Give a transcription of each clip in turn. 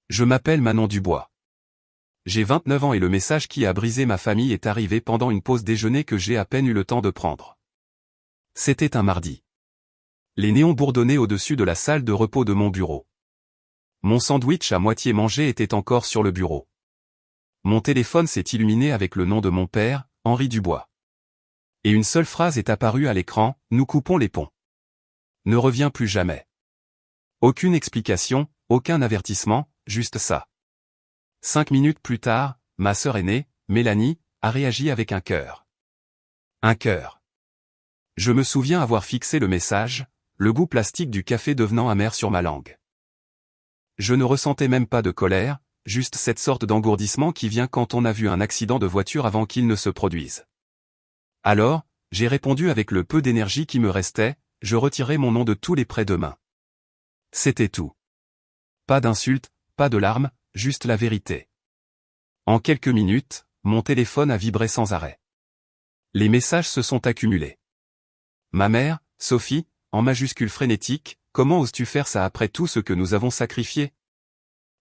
Je m'appelle Manon Dubois. J'ai 29 ans et le message qui a brisé ma famille est arrivé pendant une pause déjeuner que j'ai à peine eu le temps de prendre. C'était un mardi. Les néons bourdonnaient au-dessus de la salle de repos de mon bureau. Mon sandwich à moitié mangé était encore sur le bureau. Mon téléphone s'est illuminé avec le nom de mon père, Henri Dubois. Et une seule phrase est apparue à l'écran, nous coupons les ponts. Ne reviens plus jamais. Aucune explication, aucun avertissement, juste ça. 5 minutes plus tard, ma sœur aînée, Mélanie, a réagi avec un cœur. Un cœur. Je me souviens avoir fixé le message, le goût plastique du café devenant amer sur ma langue. Je ne ressentais même pas de colère, juste cette sorte d'engourdissement qui vient quand on a vu un accident de voiture avant qu'il ne se produise. Alors, j'ai répondu avec le peu d'énergie qui me restait, je retirai mon nom de tous les prêts demain. C'était tout. Pas d'insultes, pas de larmes, juste la vérité. En quelques minutes, mon téléphone a vibré sans arrêt. Les messages se sont accumulés. Ma mère, Sophie, en majuscule frénétique, comment oses-tu faire ça après tout ce que nous avons sacrifié?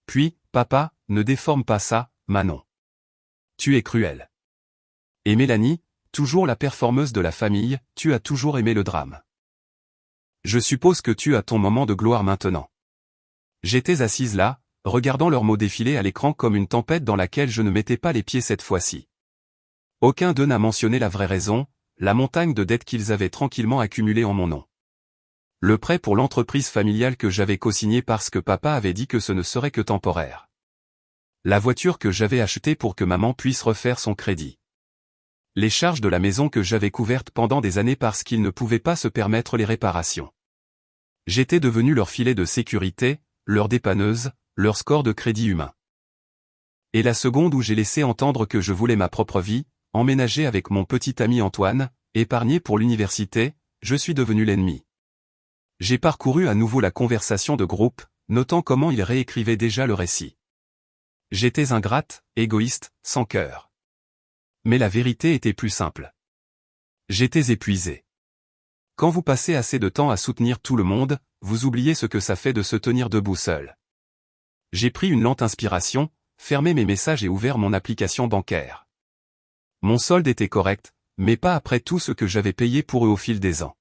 Puis, papa, ne déforme pas ça, Manon. Tu es cruel. Et Mélanie, toujours la performeuse de la famille, tu as toujours aimé le drame. Je suppose que tu as ton moment de gloire maintenant. J'étais assise là, regardant leurs mots défiler à l'écran comme une tempête dans laquelle je ne mettais pas les pieds cette fois-ci. Aucun d'eux n'a mentionné la vraie raison, la montagne de dettes qu'ils avaient tranquillement accumulées en mon nom. Le prêt pour l'entreprise familiale que j'avais co-signé parce que papa avait dit que ce ne serait que temporaire. La voiture que j'avais achetée pour que maman puisse refaire son crédit. Les charges de la maison que j'avais couvertes pendant des années parce qu'ils ne pouvaient pas se permettre les réparations. J'étais devenu leur filet de sécurité, leur dépanneuse, leur score de crédit humain. Et la seconde où j'ai laissé entendre que je voulais ma propre vie, emménager avec mon petit ami Antoine, épargner pour l'université, je suis devenu l'ennemi. J'ai parcouru à nouveau la conversation de groupe, notant comment ils réécrivaient déjà le récit. J'étais ingrate, égoïste, sans cœur. Mais la vérité était plus simple. J'étais épuisé. Quand vous passez assez de temps à soutenir tout le monde, vous oubliez ce que ça fait de se tenir debout seul. J'ai pris une lente inspiration, fermé mes messages et ouvert mon application bancaire. Mon solde était correct, mais pas après tout ce que j'avais payé pour eux au fil des ans.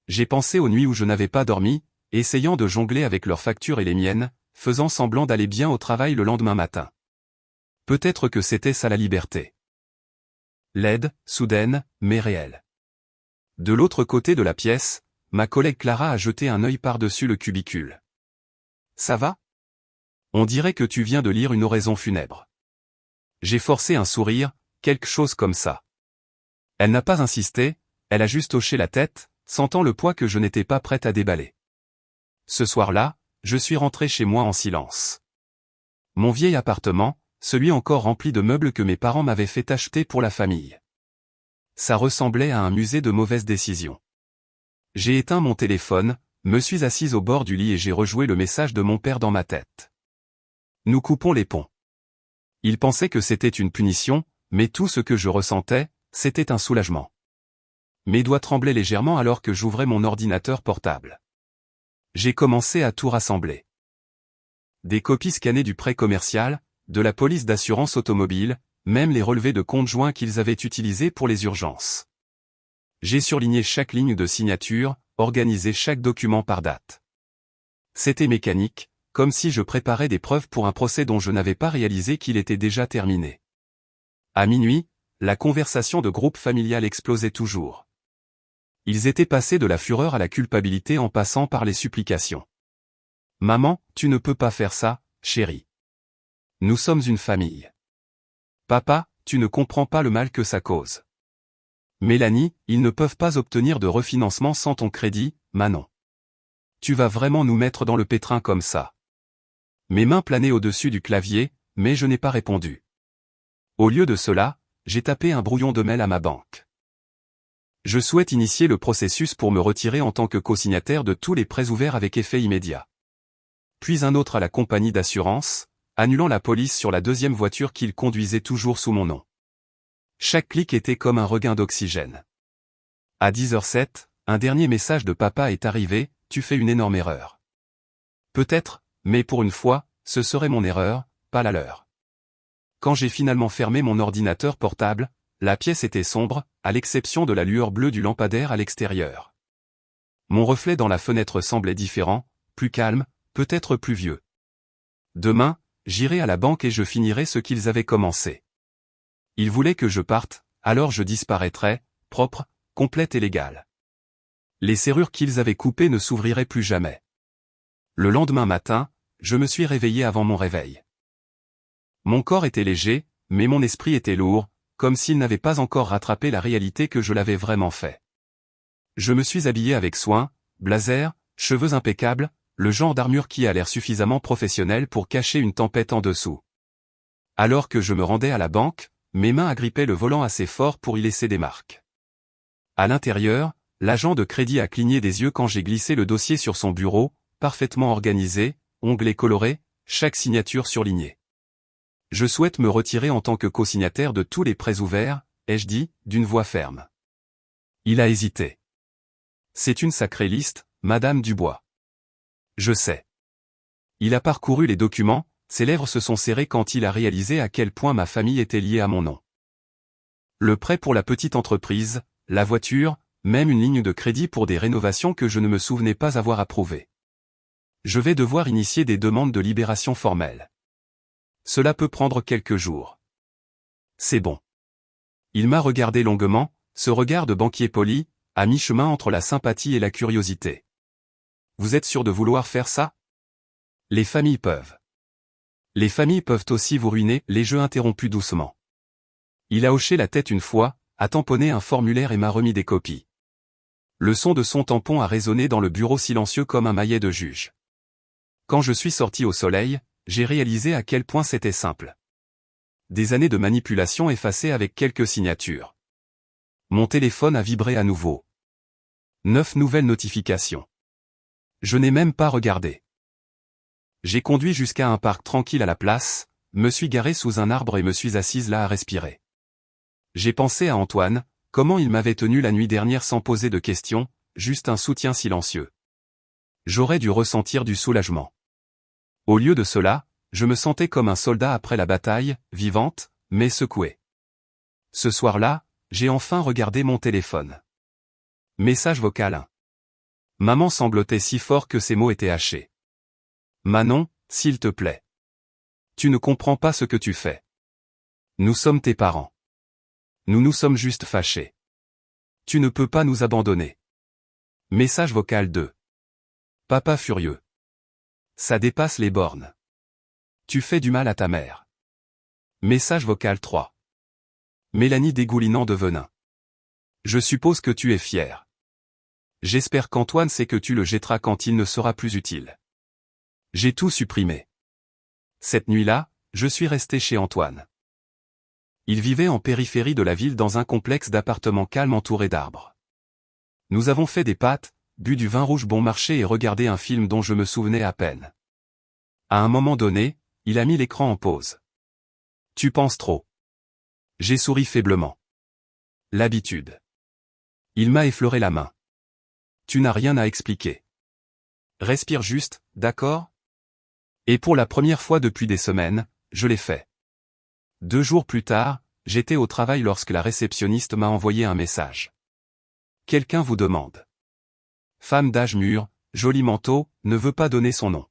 J'ai pensé aux nuits où je n'avais pas dormi, essayant de jongler avec leurs factures et les miennes, faisant semblant d'aller bien au travail le lendemain matin. Peut-être que c'était ça la liberté. Laide, soudaine, mais réelle. De l'autre côté de la pièce, ma collègue Clara a jeté un œil par-dessus le cubicule. Ça va? On dirait que tu viens de lire une oraison funèbre. J'ai forcé un sourire, quelque chose comme ça. Elle n'a pas insisté, elle a juste hoché la tête, sentant le poids que je n'étais pas prête à déballer. Ce soir-là, je suis rentré chez moi en silence. Mon vieil appartement, celui encore rempli de meubles que mes parents m'avaient fait acheter pour la famille. Ça ressemblait à un musée de mauvaises décisions. J'ai éteint mon téléphone, me suis assise au bord du lit et j'ai rejoué le message de mon père dans ma tête. Nous coupons les ponts. Il pensait que c'était une punition, mais tout ce que je ressentais, c'était un soulagement. Mes doigts tremblaient légèrement alors que j'ouvrais mon ordinateur portable. J'ai commencé à tout rassembler. Des copies scannées du prêt commercial, de la police d'assurance automobile, même les relevés de compte joints qu'ils avaient utilisés pour les urgences. J'ai surligné chaque ligne de signature, organisé chaque document par date. C'était mécanique, comme si je préparais des preuves pour un procès dont je n'avais pas réalisé qu'il était déjà terminé. À minuit, la conversation de groupe familial explosait toujours. Ils étaient passés de la fureur à la culpabilité en passant par les supplications. « Maman, tu ne peux pas faire ça, chérie. Nous sommes une famille. Papa, tu ne comprends pas le mal que ça cause. Mélanie, ils ne peuvent pas obtenir de refinancement sans ton crédit, Manon. Tu vas vraiment nous mettre dans le pétrin comme ça. » Mes mains planaient au-dessus du clavier, mais je n'ai pas répondu. Au lieu de cela, j'ai tapé un brouillon de mail à ma banque. Je souhaite initier le processus pour me retirer en tant que co-signataire de tous les prêts ouverts avec effet immédiat. Puis un autre à la compagnie d'assurance, annulant la police sur la deuxième voiture qu'il conduisait toujours sous mon nom. Chaque clic était comme un regain d'oxygène. À 10h07, un dernier message de papa est arrivé, tu fais une énorme erreur. Peut-être, mais pour une fois, ce serait mon erreur, pas la leur. Quand j'ai finalement fermé mon ordinateur portable, la pièce était sombre, à l'exception de la lueur bleue du lampadaire à l'extérieur. Mon reflet dans la fenêtre semblait différent, plus calme, peut-être plus vieux. Demain, j'irai à la banque et je finirai ce qu'ils avaient commencé. Ils voulaient que je parte, alors je disparaîtrais, propre, complète et légale. Les serrures qu'ils avaient coupées ne s'ouvriraient plus jamais. Le lendemain matin, je me suis réveillé avant mon réveil. Mon corps était léger, mais mon esprit était lourd, comme s'il n'avait pas encore rattrapé la réalité que je l'avais vraiment fait. Je me suis habillé avec soin, blazer, cheveux impeccables, le genre d'armure qui a l'air suffisamment professionnel pour cacher une tempête en dessous. Alors que je me rendais à la banque, mes mains agrippaient le volant assez fort pour y laisser des marques. À l'intérieur, l'agent de crédit a cligné des yeux quand j'ai glissé le dossier sur son bureau, parfaitement organisé, onglets colorés, chaque signature surlignée. Je souhaite me retirer en tant que co-signataire de tous les prêts ouverts, ai-je dit, d'une voix ferme. Il a hésité. C'est une sacrée liste, Madame Dubois. Je sais. Il a parcouru les documents, ses lèvres se sont serrées quand il a réalisé à quel point ma famille était liée à mon nom. Le prêt pour la petite entreprise, la voiture, même une ligne de crédit pour des rénovations que je ne me souvenais pas avoir approuvées. Je vais devoir initier des demandes de libération formelle. Cela peut prendre quelques jours. C'est bon. Il m'a regardé longuement, ce regard de banquier poli, à mi-chemin entre la sympathie et la curiosité. Vous êtes sûr de vouloir faire ça? Les familles peuvent. Les familles peuvent aussi vous ruiner, les jeux interrompus doucement. Il a hoché la tête une fois, a tamponné un formulaire et m'a remis des copies. Le son de son tampon a résonné dans le bureau silencieux comme un maillet de juge. Quand je suis sorti au soleil, j'ai réalisé à quel point c'était simple. Des années de manipulation effacées avec quelques signatures. Mon téléphone a vibré à nouveau. 9 nouvelles notifications. Je n'ai même pas regardé. J'ai conduit jusqu'à un parc tranquille à la place, me suis garé sous un arbre et me suis assise là à respirer. J'ai pensé à Antoine, comment il m'avait tenu la nuit dernière sans poser de questions, juste un soutien silencieux. J'aurais dû ressentir du soulagement. Au lieu de cela, je me sentais comme un soldat après la bataille, vivante, mais secouée. Ce soir-là, j'ai enfin regardé mon téléphone. Message vocal 1. Maman sanglotait si fort que ses mots étaient hachés. Manon, s'il te plaît. Tu ne comprends pas ce que tu fais. Nous sommes tes parents. Nous nous sommes juste fâchés. Tu ne peux pas nous abandonner. Message vocal 2. Papa furieux. Ça dépasse les bornes. Tu fais du mal à ta mère. Message vocal 3. Mélanie dégoulinant de venin. Je suppose que tu es fier. J'espère qu'Antoine sait que tu le jetteras quand il ne sera plus utile. J'ai tout supprimé. Cette nuit-là, je suis resté chez Antoine. Il vivait en périphérie de la ville dans un complexe d'appartements calmes entouré d'arbres. Nous avons fait des pâtes, bu du vin rouge bon marché et regardé un film dont je me souvenais à peine. À un moment donné, il a mis l'écran en pause. Tu penses trop. J'ai souri faiblement. L'habitude. Il m'a effleuré la main. Tu n'as rien à expliquer. Respire juste, d'accord? Et pour la première fois depuis des semaines, je l'ai fait. 2 jours plus tard, j'étais au travail lorsque la réceptionniste m'a envoyé un message. Quelqu'un vous demande. Femme d'âge mûr, joli manteau, ne veut pas donner son nom.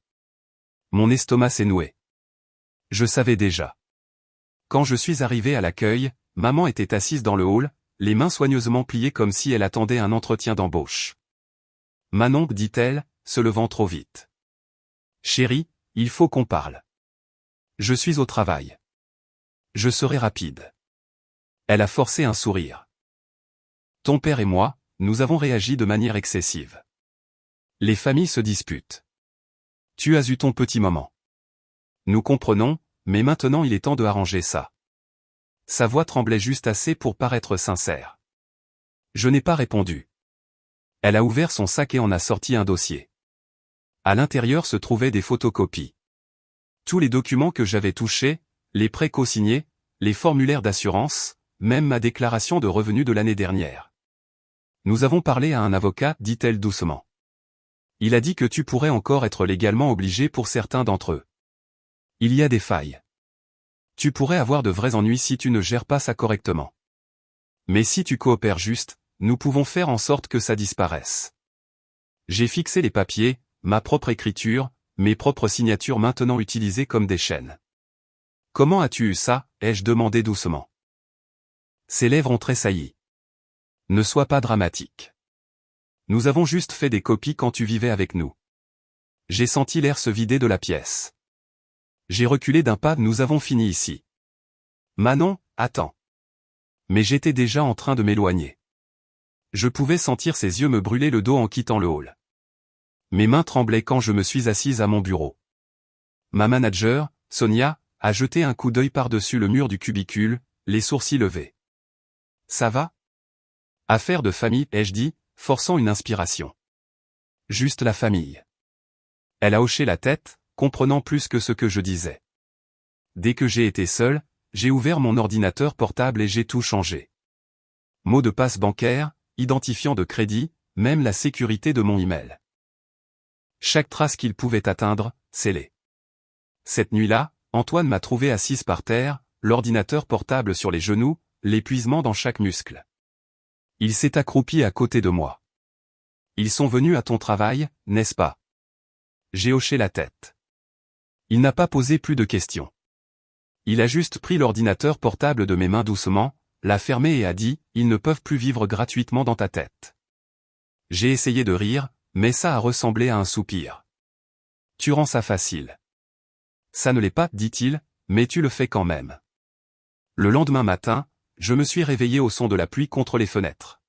Mon estomac s'est noué. Je savais déjà. Quand je suis arrivé à l'accueil, maman était assise dans le hall, les mains soigneusement pliées comme si elle attendait un entretien d'embauche. Manon, dit-elle, se levant trop vite. Chérie, il faut qu'on parle. Je suis au travail. Je serai rapide. Elle a forcé un sourire. Ton père et moi, nous avons réagi de manière excessive. Les familles se disputent. Tu as eu ton petit moment. Nous comprenons, mais maintenant il est temps de arranger ça. Sa voix tremblait juste assez pour paraître sincère. Je n'ai pas répondu. Elle a ouvert son sac et en a sorti un dossier. À l'intérieur se trouvaient des photocopies. Tous les documents que j'avais touchés, les prêts co-signés, les formulaires d'assurance, même ma déclaration de revenus de l'année dernière. Nous avons parlé à un avocat, dit-elle doucement. Il a dit que tu pourrais encore être légalement obligé pour certains d'entre eux. Il y a des failles. Tu pourrais avoir de vrais ennuis si tu ne gères pas ça correctement. Mais si tu coopères juste, nous pouvons faire en sorte que ça disparaisse. J'ai fixé les papiers, ma propre écriture, mes propres signatures maintenant utilisées comme des chaînes. Comment as-tu eu ça? Ai-je demandé doucement. Ses lèvres ont tressailli. Ne sois pas dramatique. Nous avons juste fait des copies quand tu vivais avec nous. J'ai senti l'air se vider de la pièce. J'ai reculé d'un pas, nous avons fini ici. Manon, attends. Mais j'étais déjà en train de m'éloigner. Je pouvais sentir ses yeux me brûler le dos en quittant le hall. Mes mains tremblaient quand je me suis assise à mon bureau. Ma manager, Sonia, a jeté un coup d'œil par-dessus le mur du cubicule, les sourcils levés. Ça va? Affaire de famille, ai-je dit, forçant une inspiration. Juste la famille. Elle a hoché la tête, comprenant plus que ce que je disais. Dès que j'ai été seul, j'ai ouvert mon ordinateur portable et j'ai tout changé. Mot de passe bancaire, identifiant de crédit, même la sécurité de mon email. Chaque trace qu'il pouvait atteindre, scellée. Cette nuit-là, Antoine m'a trouvé assise par terre, l'ordinateur portable sur les genoux, l'épuisement dans chaque muscle. Il s'est accroupi à côté de moi. Ils sont venus à ton travail, n'est-ce pas? J'ai hoché la tête. Il n'a pas posé plus de questions. Il a juste pris l'ordinateur portable de mes mains doucement, l'a fermé et a dit, ils ne peuvent plus vivre gratuitement dans ta tête. J'ai essayé de rire, mais ça a ressemblé à un soupir. Tu rends ça facile. Ça ne l'est pas, dit-il, mais tu le fais quand même. Le lendemain matin, je me suis réveillé au son de la pluie contre les fenêtres.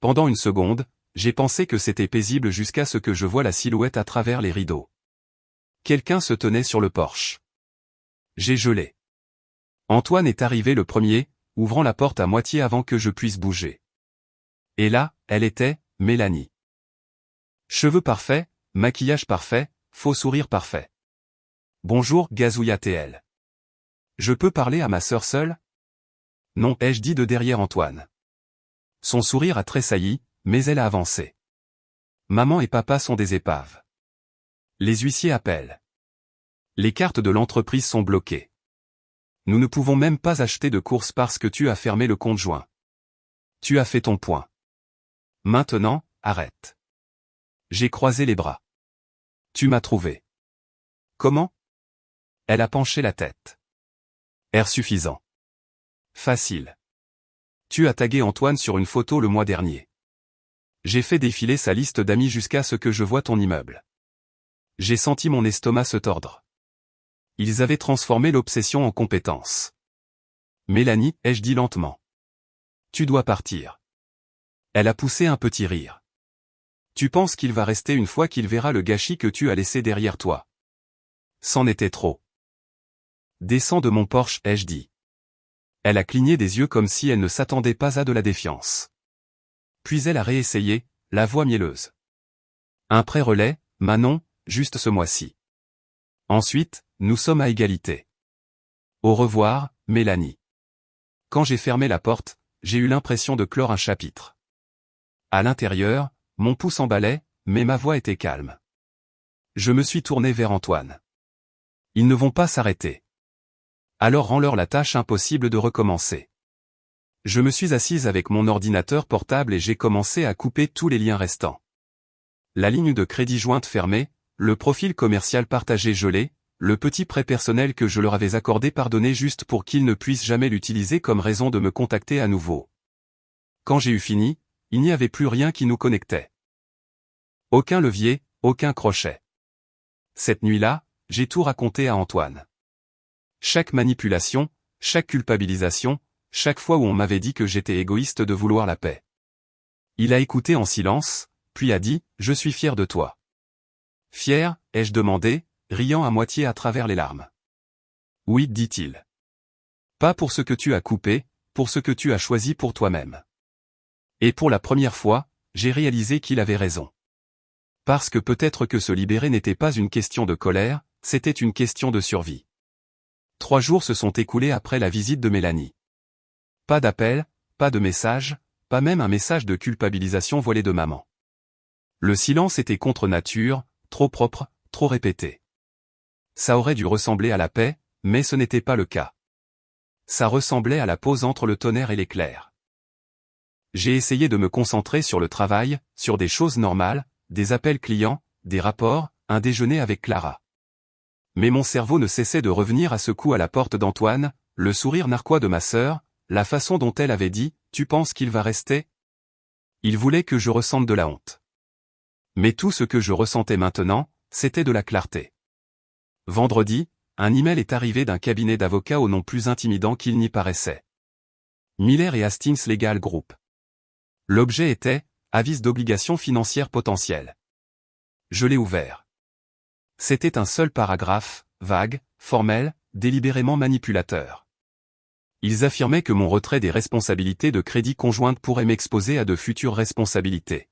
Pendant une seconde, j'ai pensé que c'était paisible jusqu'à ce que je voie la silhouette à travers les rideaux. Quelqu'un se tenait sur le porche. J'ai gelé. Antoine est arrivé le premier, ouvrant la porte à moitié avant que je puisse bouger. Et là, elle était, Mélanie. Cheveux parfaits, maquillage parfait, faux sourire parfait. Bonjour, gazouilla-t-elle. Je peux parler à ma sœur seule? Non, ai-je dit de derrière Antoine. Son sourire a tressailli, mais elle a avancé. Maman et papa sont des épaves. Les huissiers appellent. Les cartes de l'entreprise sont bloquées. Nous ne pouvons même pas acheter de courses parce que tu as fermé le compte joint. Tu as fait ton point. Maintenant, arrête. J'ai croisé les bras. Tu m'as trouvé. Comment? Elle a penché la tête. Air suffisant. Facile. Tu as tagué Antoine sur une photo le mois dernier. J'ai fait défiler sa liste d'amis jusqu'à ce que je voie ton immeuble. J'ai senti mon estomac se tordre. Ils avaient transformé l'obsession en compétence. Mélanie, ai-je dit lentement. Tu dois partir. Elle a poussé un petit rire. Tu penses qu'il va rester une fois qu'il verra le gâchis que tu as laissé derrière toi? C'en était trop. Descends de mon Porsche, ai-je dit. Elle a cligné des yeux comme si elle ne s'attendait pas à de la défiance. Puis elle a réessayé, la voix mielleuse. Un pré-relais, Manon, juste ce mois-ci. Ensuite, nous sommes à égalité. Au revoir, Mélanie. Quand j'ai fermé la porte, j'ai eu l'impression de clore un chapitre. À l'intérieur, mon pouls s'emballait, mais ma voix était calme. Je me suis tourné vers Antoine. Ils ne vont pas s'arrêter. Alors rends-leur la tâche impossible de recommencer. Je me suis assise avec mon ordinateur portable et j'ai commencé à couper tous les liens restants. La ligne de crédit jointe fermée, le profil commercial partagé gelé, le petit prêt personnel que je leur avais accordé pardonné juste pour qu'ils ne puissent jamais l'utiliser comme raison de me contacter à nouveau. Quand j'ai eu fini, il n'y avait plus rien qui nous connectait. Aucun levier, aucun crochet. Cette nuit-là, j'ai tout raconté à Antoine. Chaque manipulation, chaque culpabilisation, chaque fois où on m'avait dit que j'étais égoïste de vouloir la paix. Il a écouté en silence, puis a dit, « Je suis fier de toi. » Fier, ai-je demandé, riant à moitié à travers les larmes. Oui, dit-il. Pas pour ce que tu as coupé, pour ce que tu as choisi pour toi-même. Et pour la première fois, j'ai réalisé qu'il avait raison. Parce que peut-être que se libérer n'était pas une question de colère, c'était une question de survie. 3 jours se sont écoulés après la visite de Mélanie. Pas d'appel, pas de message, pas même un message de culpabilisation voilé de maman. Le silence était contre nature, trop propre, trop répété. Ça aurait dû ressembler à la paix, mais ce n'était pas le cas. Ça ressemblait à la pause entre le tonnerre et l'éclair. J'ai essayé de me concentrer sur le travail, sur des choses normales, des appels clients, des rapports, un déjeuner avec Clara. Mais mon cerveau ne cessait de revenir à ce coup à la porte d'Antoine, le sourire narquois de ma sœur, la façon dont elle avait dit « Tu penses qu'il va rester ?» Il voulait que je ressente de la honte. Mais tout ce que je ressentais maintenant, c'était de la clarté. Vendredi, un email est arrivé d'un cabinet d'avocats au nom plus intimidant qu'il n'y paraissait. Miller et Hastings Legal Group. L'objet était « Avis d'obligation financière potentielle ». Je l'ai ouvert. C'était un seul paragraphe, vague, formel, délibérément manipulateur. Ils affirmaient que mon retrait des responsabilités de crédit conjointe pourrait m'exposer à de futures responsabilités.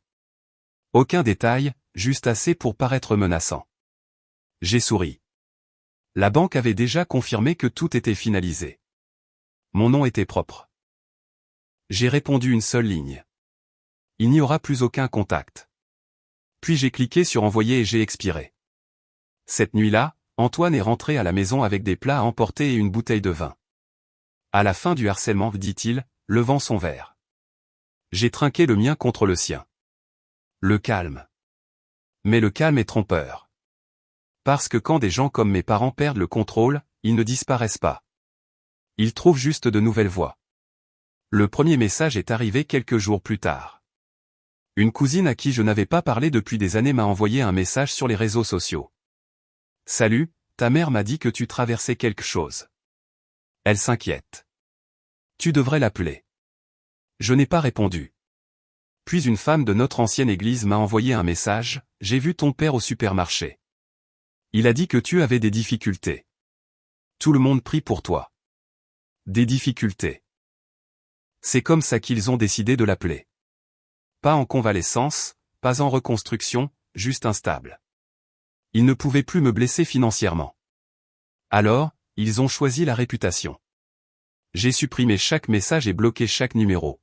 Aucun détail, juste assez pour paraître menaçant. J'ai souri. La banque avait déjà confirmé que tout était finalisé. Mon nom était propre. J'ai répondu une seule ligne. Il n'y aura plus aucun contact. Puis j'ai cliqué sur envoyer et j'ai expiré. Cette nuit-là, Antoine est rentré à la maison avec des plats à emporter et une bouteille de vin. À la fin du harcèlement, dit-il, levant son verre. J'ai trinqué le mien contre le sien. Le calme. Mais le calme est trompeur. Parce que quand des gens comme mes parents perdent le contrôle, ils ne disparaissent pas. Ils trouvent juste de nouvelles voies. Le premier message est arrivé quelques jours plus tard. Une cousine à qui je n'avais pas parlé depuis des années m'a envoyé un message sur les réseaux sociaux. « Salut, ta mère m'a dit que tu traversais quelque chose. Elle s'inquiète. Tu devrais l'appeler. » Je n'ai pas répondu. Puis une femme de notre ancienne église m'a envoyé un message, « J'ai vu ton père au supermarché. Il a dit que tu avais des difficultés. Tout le monde prie pour toi. » Des difficultés. C'est comme ça qu'ils ont décidé de l'appeler. Pas en convalescence, pas en reconstruction, juste instable. Ils ne pouvaient plus me blesser financièrement. Alors, ils ont choisi la réputation. J'ai supprimé chaque message et bloqué chaque numéro.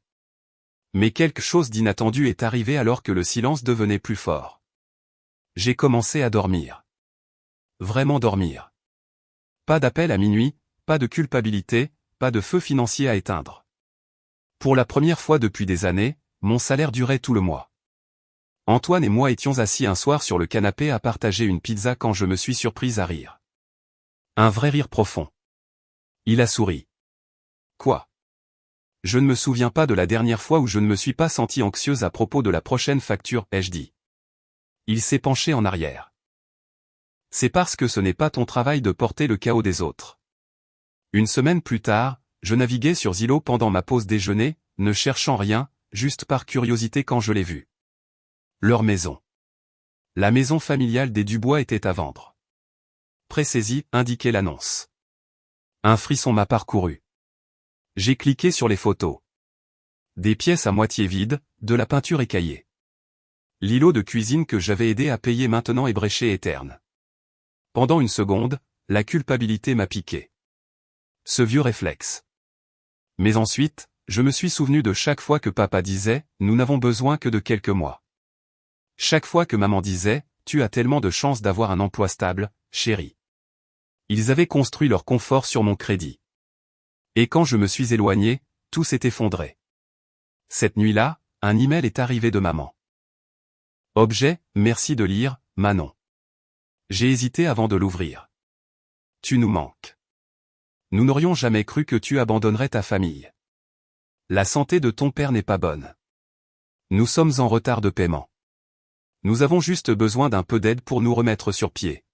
Mais quelque chose d'inattendu est arrivé alors que le silence devenait plus fort. J'ai commencé à dormir. Vraiment dormir. Pas d'appel à minuit, pas de culpabilité, pas de feu financier à éteindre. Pour la première fois depuis des années, mon salaire durait tout le mois. Antoine et moi étions assis un soir sur le canapé à partager une pizza quand je me suis surprise à rire. Un vrai rire profond. Il a souri. Quoi ? Je ne me souviens pas de la dernière fois où je ne me suis pas sentie anxieuse à propos de la prochaine facture, ai-je dit. Il s'est penché en arrière. C'est parce que ce n'est pas ton travail de porter le chaos des autres. Une semaine plus tard, je naviguais sur Zillow pendant ma pause déjeuner, ne cherchant rien, juste par curiosité quand je l'ai vu. Leur maison. La maison familiale des Dubois était à vendre. Pré-saisie, indiquait l'annonce. Un frisson m'a parcouru. J'ai cliqué sur les photos. Des pièces à moitié vides, de la peinture écaillée. L'îlot de cuisine que j'avais aidé à payer maintenant ébréché et terne. Pendant une seconde, la culpabilité m'a piqué. Ce vieux réflexe. Mais ensuite, je me suis souvenu de chaque fois que papa disait « Nous n'avons besoin que de quelques mois ». Chaque fois que maman disait « Tu as tellement de chance d'avoir un emploi stable, chérie ». Ils avaient construit leur confort sur mon crédit. Et quand je me suis éloigné, tout s'est effondré. Cette nuit-là, un email est arrivé de maman. Objet, merci de lire, Manon. J'ai hésité avant de l'ouvrir. Tu nous manques. Nous n'aurions jamais cru que tu abandonnerais ta famille. La santé de ton père n'est pas bonne. Nous sommes en retard de paiement. Nous avons juste besoin d'un peu d'aide pour nous remettre sur pied.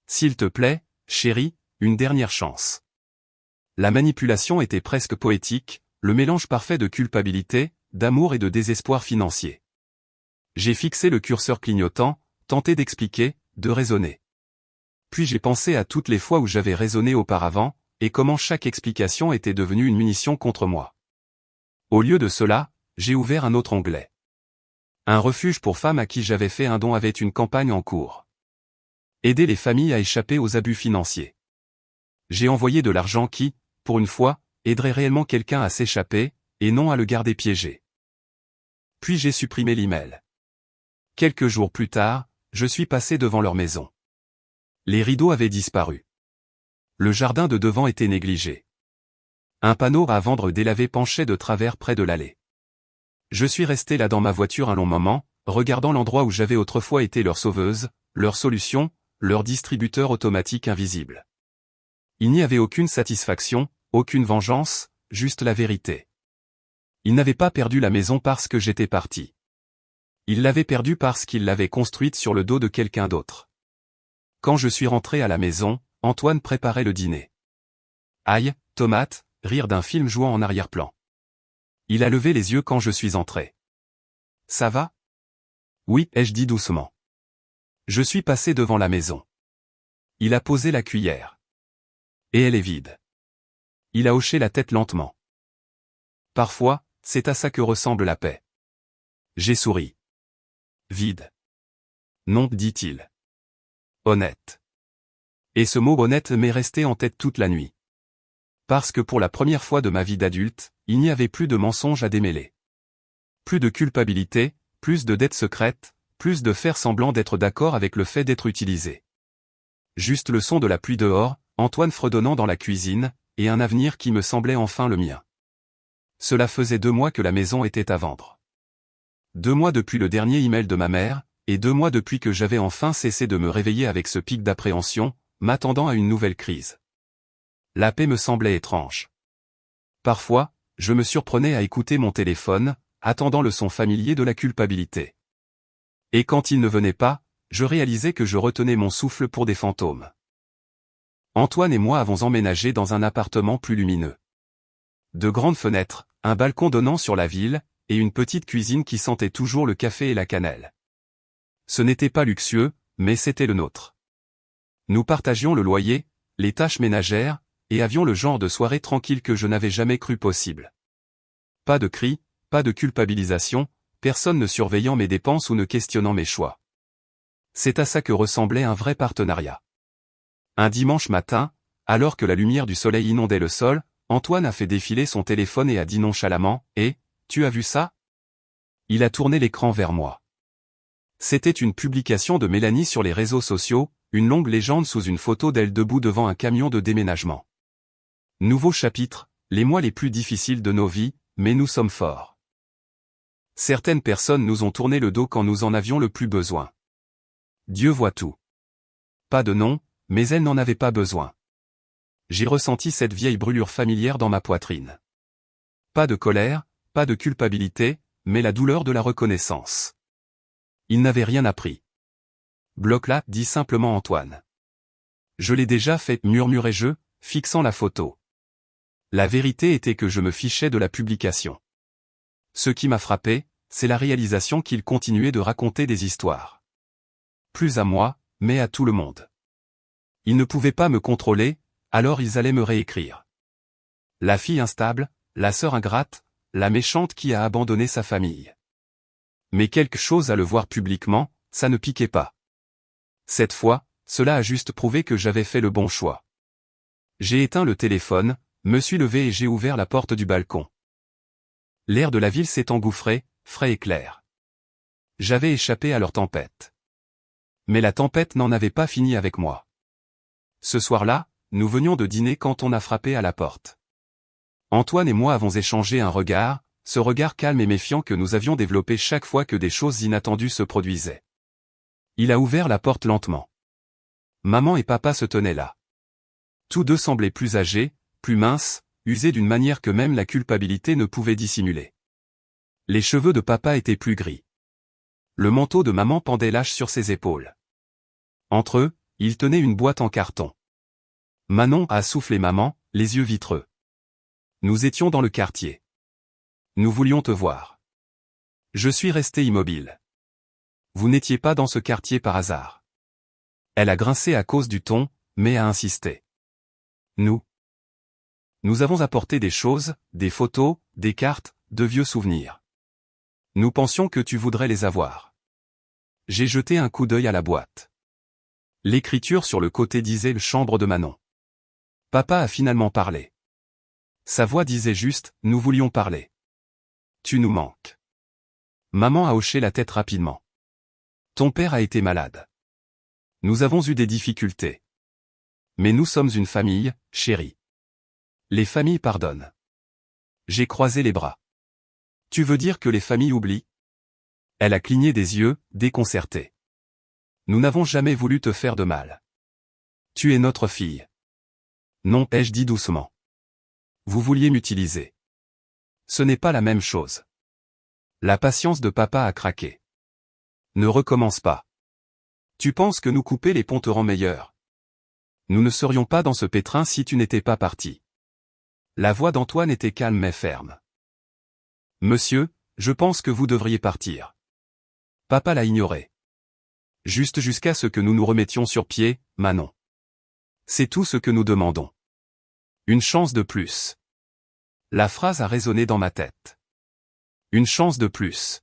S'il te plaît, chérie, une dernière chance. La manipulation était presque poétique, le mélange parfait de culpabilité, d'amour et de désespoir financier. J'ai fixé le curseur clignotant, tenté d'expliquer, de raisonner. Puis j'ai pensé à toutes les fois où j'avais raisonné auparavant, et comment chaque explication était devenue une munition contre moi. Au lieu de cela, j'ai ouvert un autre onglet. Un refuge pour femmes à qui j'avais fait un don avait une campagne en cours. Aider les familles à échapper aux abus financiers. J'ai envoyé de l'argent qui, pour une fois, aiderait réellement quelqu'un à s'échapper, et non à le garder piégé. Puis j'ai supprimé l'email. Quelques jours plus tard, je suis passé devant leur maison. Les rideaux avaient disparu. Le jardin de devant était négligé. Un panneau à vendre délavé penchait de travers près de l'allée. Je suis resté là dans ma voiture un long moment, regardant l'endroit où j'avais autrefois été leur sauveuse, leur solution, leur distributeur automatique invisible. Il n'y avait aucune satisfaction, aucune vengeance, juste la vérité. Il n'avait pas perdu la maison parce que j'étais parti. Il l'avait perdue parce qu'il l'avait construite sur le dos de quelqu'un d'autre. Quand je suis rentré à la maison, Antoine préparait le dîner. Aïe, tomate, rire d'un film jouant en arrière-plan. Il a levé les yeux quand je suis entré. Ça va? Oui, ai-je dit doucement. Je suis passé devant la maison. Il a posé la cuillère. Et elle est vide. Il a hoché la tête lentement. Parfois, c'est à ça que ressemble la paix. J'ai souri. Vide. Non, dit-il. Honnête. Et ce mot honnête m'est resté en tête toute la nuit. Parce que pour la première fois de ma vie d'adulte, il n'y avait plus de mensonges à démêler. Plus de culpabilité, plus de dettes secrètes, plus de faire semblant d'être d'accord avec le fait d'être utilisé. Juste le son de la pluie dehors, Antoine fredonnant dans la cuisine, et un avenir qui me semblait enfin le mien. Cela faisait 2 mois que la maison était à vendre. 2 mois depuis le dernier email de ma mère, et 2 mois depuis que j'avais enfin cessé de me réveiller avec ce pic d'appréhension, m'attendant à une nouvelle crise. La paix me semblait étrange. Parfois, je me surprenais à écouter mon téléphone, attendant le son familier de la culpabilité. Et quand il ne venait pas, je réalisais que je retenais mon souffle pour des fantômes. Antoine et moi avons emménagé dans un appartement plus lumineux. De grandes fenêtres, un balcon donnant sur la ville, et une petite cuisine qui sentait toujours le café et la cannelle. Ce n'était pas luxueux, mais c'était le nôtre. Nous partagions le loyer, les tâches ménagères, et avions le genre de soirée tranquille que je n'avais jamais cru possible. Pas de cris, pas de culpabilisation, personne ne surveillant mes dépenses ou ne questionnant mes choix. C'est à ça que ressemblait un vrai partenariat. Un dimanche matin, alors que la lumière du soleil inondait le sol, Antoine a fait défiler son téléphone et a dit nonchalamment « Eh, tu as vu ça ?» Il a tourné l'écran vers moi. C'était une publication de Mélanie sur les réseaux sociaux, une longue légende sous une photo d'elle debout devant un camion de déménagement. Nouveau chapitre, les mois les plus difficiles de nos vies, mais nous sommes forts. Certaines personnes nous ont tourné le dos quand nous en avions le plus besoin. Dieu voit tout. Pas de nom, mais elle n'en avait pas besoin. J'ai ressenti cette vieille brûlure familière dans ma poitrine. Pas de colère, pas de culpabilité, mais la douleur de la reconnaissance. Il n'avait rien appris. Bloque-la, dit simplement Antoine. Je l'ai déjà fait, murmurai-je, fixant la photo. La vérité était que je me fichais de la publication. Ce qui m'a frappé, c'est la réalisation qu'il continuait de raconter des histoires. Plus à moi, mais à tout le monde. Ils ne pouvaient pas me contrôler, alors ils allaient me réécrire. La fille instable, la sœur ingrate, la méchante qui a abandonné sa famille. Mais quelque chose à le voir publiquement, ça ne piquait pas. Cette fois, cela a juste prouvé que j'avais fait le bon choix. J'ai éteint le téléphone, me suis levé et j'ai ouvert la porte du balcon. L'air de la ville s'est engouffré, frais et clair. J'avais échappé à leur tempête. Mais la tempête n'en avait pas fini avec moi. Ce soir-là, nous venions de dîner quand on a frappé à la porte. Antoine et moi avons échangé un regard, ce regard calme et méfiant que nous avions développé chaque fois que des choses inattendues se produisaient. Il a ouvert la porte lentement. Maman et papa se tenaient là. Tous deux semblaient plus âgés, plus minces, usés d'une manière que même la culpabilité ne pouvait dissimuler. Les cheveux de papa étaient plus gris. Le manteau de maman pendait lâche sur ses épaules. Entre eux, ils tenaient une boîte en carton. Manon a soufflé maman, les yeux vitreux. Nous étions dans le quartier. Nous voulions te voir. Je suis resté immobile. Vous n'étiez pas dans ce quartier par hasard. Elle a grincé à cause du ton, mais a insisté. Nous avons apporté des choses, des photos, des cartes, de vieux souvenirs. Nous pensions que tu voudrais les avoir. J'ai jeté un coup d'œil à la boîte. L'écriture sur le côté disait « chambre de Manon ». Papa a finalement parlé. Sa voix disait juste « nous voulions parler ». Tu nous manques. Maman a hoché la tête rapidement. Ton père a été malade. Nous avons eu des difficultés. Mais nous sommes une famille, chérie. Les familles pardonnent. J'ai croisé les bras. Tu veux dire que les familles oublient? Elle a cligné des yeux, déconcertée. Nous n'avons jamais voulu te faire de mal. Tu es notre fille. Non, ai-je dit doucement. Vous vouliez m'utiliser. Ce n'est pas la même chose. La patience de papa a craqué. Ne recommence pas. Tu penses que nous couper les ponts te rend meilleur? Nous ne serions pas dans ce pétrin si tu n'étais pas parti. La voix d'Antoine était calme mais ferme. Monsieur, je pense que vous devriez partir. Papa l'a ignoré. Juste jusqu'à ce que nous nous remettions sur pied, Manon. C'est tout ce que nous demandons. Une chance de plus. La phrase a résonné dans ma tête. Une chance de plus.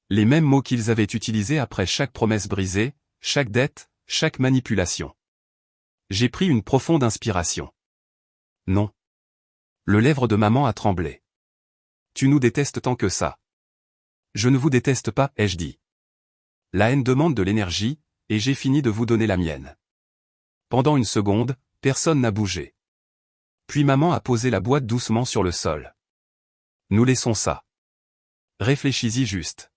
Les mêmes mots qu'ils avaient utilisés après chaque promesse brisée, chaque dette, chaque manipulation. J'ai pris une profonde inspiration. Non. Le lèvre de maman a tremblé. Tu nous détestes tant que ça. Je ne vous déteste pas, ai-je dit. La haine demande de l'énergie, et j'ai fini de vous donner la mienne. Pendant une seconde, personne n'a bougé. Puis maman a posé la boîte doucement sur le sol. Nous laissons ça. Réfléchis-y juste.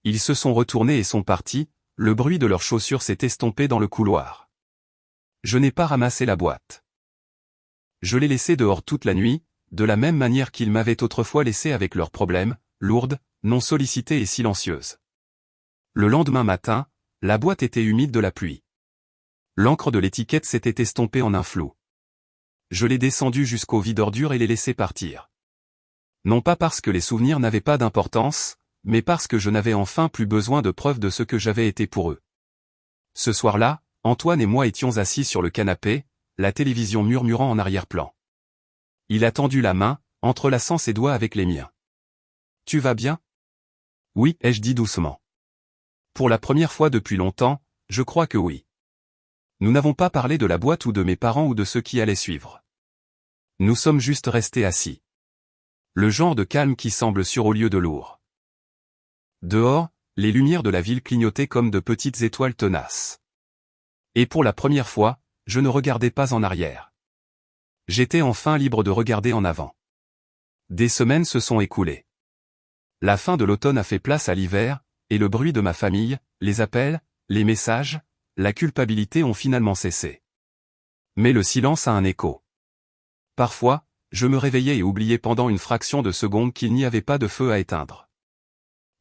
Ils se sont retournés et sont partis, le bruit de leurs chaussures s'est estompé dans le couloir. Je n'ai pas ramassé la boîte. Je l'ai laissée dehors toute la nuit, de la même manière qu'ils m'avaient autrefois laissé avec leurs problèmes, lourdes, non sollicitées et silencieuses. Le lendemain matin, la boîte était humide de la pluie. L'encre de l'étiquette s'était estompée en un flou. Je l'ai descendue jusqu'au vide-ordures et l'ai laissé partir. Non pas parce que les souvenirs n'avaient pas d'importance, mais parce que je n'avais enfin plus besoin de preuves de ce que j'avais été pour eux. Ce soir-là, Antoine et moi étions assis sur le canapé, la télévision murmurant en arrière-plan. Il a tendu la main, entrelaçant ses doigts avec les miens. « Tu vas bien ?» « Oui, ai-je dit doucement. Pour la première fois depuis longtemps, je crois que oui. Nous n'avons pas parlé de la boîte ou de mes parents ou de ce qui allait suivre. Nous sommes juste restés assis. Le genre de calme qui semble sûr au lieu de lourd. Dehors, les lumières de la ville clignotaient comme de petites étoiles tenaces. Et pour la première fois, je ne regardais pas en arrière. J'étais enfin libre de regarder en avant. Des semaines se sont écoulées. La fin de l'automne a fait place à l'hiver, et le bruit de ma famille, les appels, les messages, la culpabilité ont finalement cessé. Mais le silence a un écho. Parfois, je me réveillais et oubliais pendant une fraction de seconde qu'il n'y avait pas de feu à éteindre.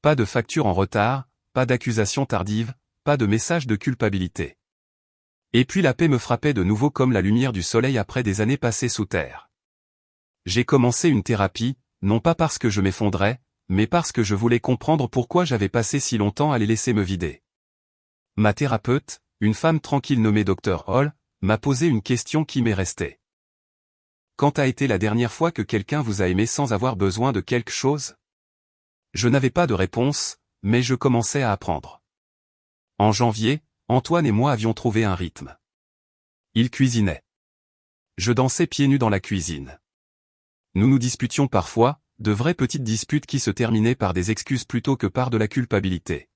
Pas de facture en retard, pas d'accusation tardive, pas de message de culpabilité. Et puis la paix me frappait de nouveau comme la lumière du soleil après des années passées sous terre. J'ai commencé une thérapie, non pas parce que je m'effondrais, mais parce que je voulais comprendre pourquoi j'avais passé si longtemps à les laisser me vider. Ma thérapeute, une femme tranquille nommée Dr Hall, m'a posé une question qui m'est restée. Quand a été la dernière fois que quelqu'un vous a aimé sans avoir besoin de quelque chose? Je n'avais pas de réponse, mais je commençais à apprendre. En janvier, Antoine et moi avions trouvé un rythme. Il cuisinait. Je dansais pieds nus dans la cuisine. Nous nous disputions parfois, de vraies petites disputes qui se terminaient par des excuses plutôt que par de la culpabilité.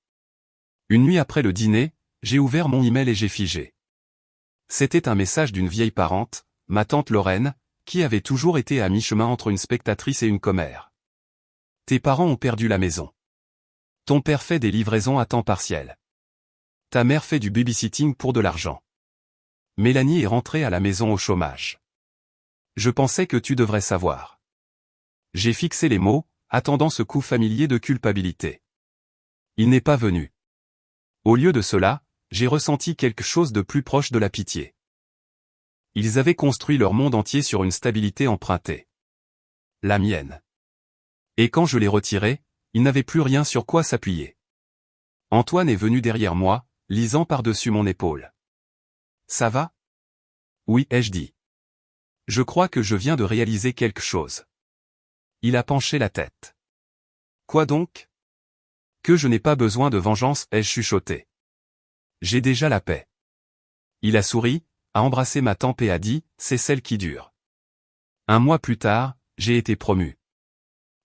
Une nuit après le dîner, j'ai ouvert mon email et j'ai figé. C'était un message d'une vieille parente, ma tante Lorraine, qui avait toujours été à mi-chemin entre une spectatrice et une commère. Tes parents ont perdu la maison. Ton père fait des livraisons à temps partiel. Ta mère fait du babysitting pour de l'argent. Mélanie est rentrée à la maison au chômage. Je pensais que tu devrais savoir. J'ai fixé les mots, attendant ce coup familier de culpabilité. Il n'est pas venu. Au lieu de cela, j'ai ressenti quelque chose de plus proche de la pitié. Ils avaient construit leur monde entier sur une stabilité empruntée. La mienne. Et quand je l'ai retirée, ils n'avaient plus rien sur quoi s'appuyer. Antoine est venu derrière moi, lisant par-dessus mon épaule. Ça va? Oui, ai-je dit. Je crois que je viens de réaliser quelque chose. Il a penché la tête. Quoi donc? Que je n'ai pas besoin de vengeance, ai-je chuchoté. J'ai déjà la paix. Il a souri, a embrassé ma tempe et a dit, c'est celle qui dure. Un mois plus tard, j'ai été promu.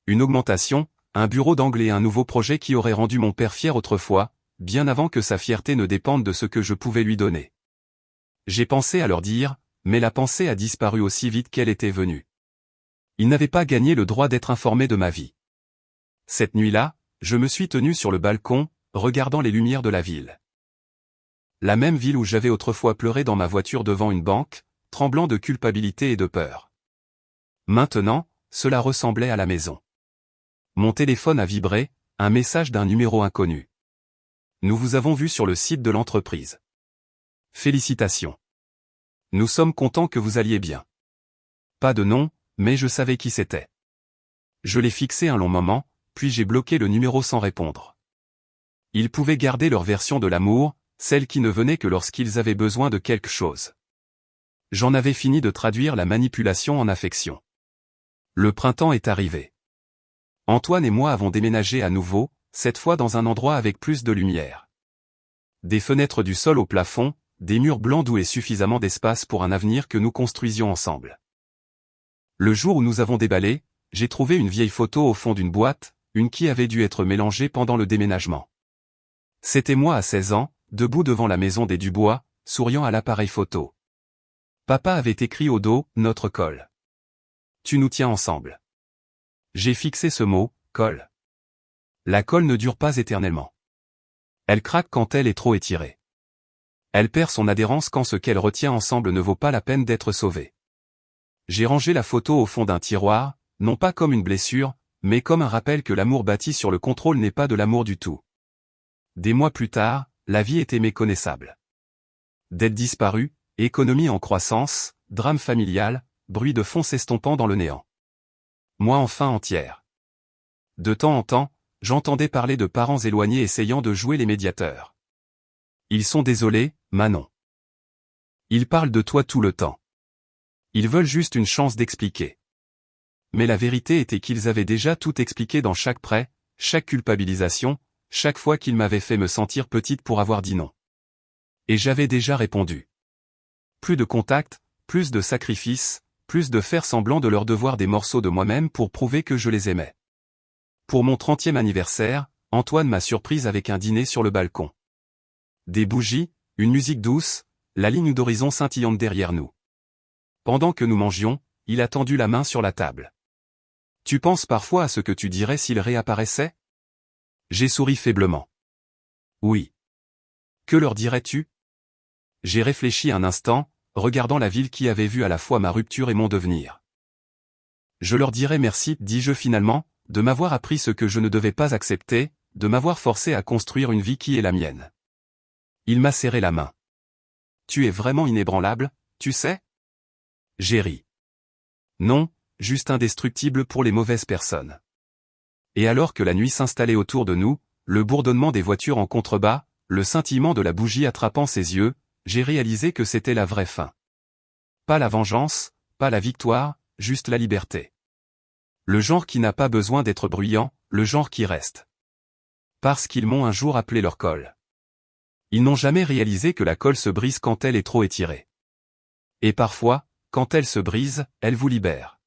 Une augmentation, un bureau d'anglais et un nouveau projet qui aurait rendu mon père fier autrefois, bien avant que sa fierté ne dépende de ce que je pouvais lui donner. J'ai pensé à leur dire, mais la pensée a disparu aussi vite qu'elle était venue. Ils n'avaient pas gagné le droit d'être informés de ma vie. Cette nuit-là, je me suis tenu sur le balcon, regardant les lumières de la ville. La même ville où j'avais autrefois pleuré dans ma voiture devant une banque, tremblant de culpabilité et de peur. Maintenant, cela ressemblait à la maison. Mon téléphone a vibré, un message d'un numéro inconnu. Nous vous avons vu sur le site de l'entreprise. Félicitations. Nous sommes contents que vous alliez bien. Pas de nom, mais je savais qui c'était. Je l'ai fixé un long moment, puis j'ai bloqué le numéro sans répondre. Ils pouvaient garder leur version de l'amour, celle qui ne venait que lorsqu'ils avaient besoin de quelque chose. J'en avais fini de traduire la manipulation en affection. Le printemps est arrivé. Antoine et moi avons déménagé à nouveau, cette fois dans un endroit avec plus de lumière. Des fenêtres du sol au plafond, des murs blancs d'où est suffisamment d'espace pour un avenir que nous construisions ensemble. Le jour où nous avons déballé, j'ai trouvé une vieille photo au fond d'une boîte, une qui avait dû être mélangée pendant le déménagement. C'était moi à 16 ans, debout devant la maison des Dubois, souriant à l'appareil photo. Papa avait écrit au dos, notre colle. Tu nous tiens ensemble. J'ai fixé ce mot, colle. La colle ne dure pas éternellement. Elle craque quand elle est trop étirée. Elle perd son adhérence quand ce qu'elle retient ensemble ne vaut pas la peine d'être sauvé. J'ai rangé la photo au fond d'un tiroir, non pas comme une blessure, mais comme un rappel que l'amour bâti sur le contrôle n'est pas de l'amour du tout. Des mois plus tard, la vie était méconnaissable. Dette disparue, économie en croissance, drame familial, bruit de fond s'estompant dans le néant. Moi enfin entière. De temps en temps, j'entendais parler de parents éloignés essayant de jouer les médiateurs. Ils sont désolés, Manon. Ils parlent de toi tout le temps. Ils veulent juste une chance d'expliquer. Mais la vérité était qu'ils avaient déjà tout expliqué dans chaque prêt, chaque culpabilisation, chaque fois qu'ils m'avaient fait me sentir petite pour avoir dit non. Et j'avais déjà répondu. Plus de contact, plus de sacrifices, plus de faire semblant de leur devoir des morceaux de moi-même pour prouver que je les aimais. Pour mon 30e anniversaire, Antoine m'a surprise avec un dîner sur le balcon. Des bougies, une musique douce, la ligne d'horizon scintillante derrière nous. Pendant que nous mangions, il a tendu la main sur la table. Tu penses parfois à ce que tu dirais s'il réapparaissait ? J'ai souri faiblement. Oui. Que leur dirais-tu ? J'ai réfléchi un instant, regardant la ville qui avait vu à la fois ma rupture et mon devenir. Je leur dirais merci, dis-je finalement, de m'avoir appris ce que je ne devais pas accepter, de m'avoir forcé à construire une vie qui est la mienne. Il m'a serré la main. Tu es vraiment inébranlable, tu sais ? J'ai ri. Non, juste indestructible pour les mauvaises personnes. Et alors que la nuit s'installait autour de nous, le bourdonnement des voitures en contrebas, le scintillement de la bougie attrapant ses yeux, j'ai réalisé que c'était la vraie fin. Pas la vengeance, pas la victoire, juste la liberté. Le genre qui n'a pas besoin d'être bruyant, le genre qui reste. Parce qu'ils m'ont un jour appelé leur colle. Ils n'ont jamais réalisé que la colle se brise quand elle est trop étirée. Et parfois, quand elle se brise, elle vous libère.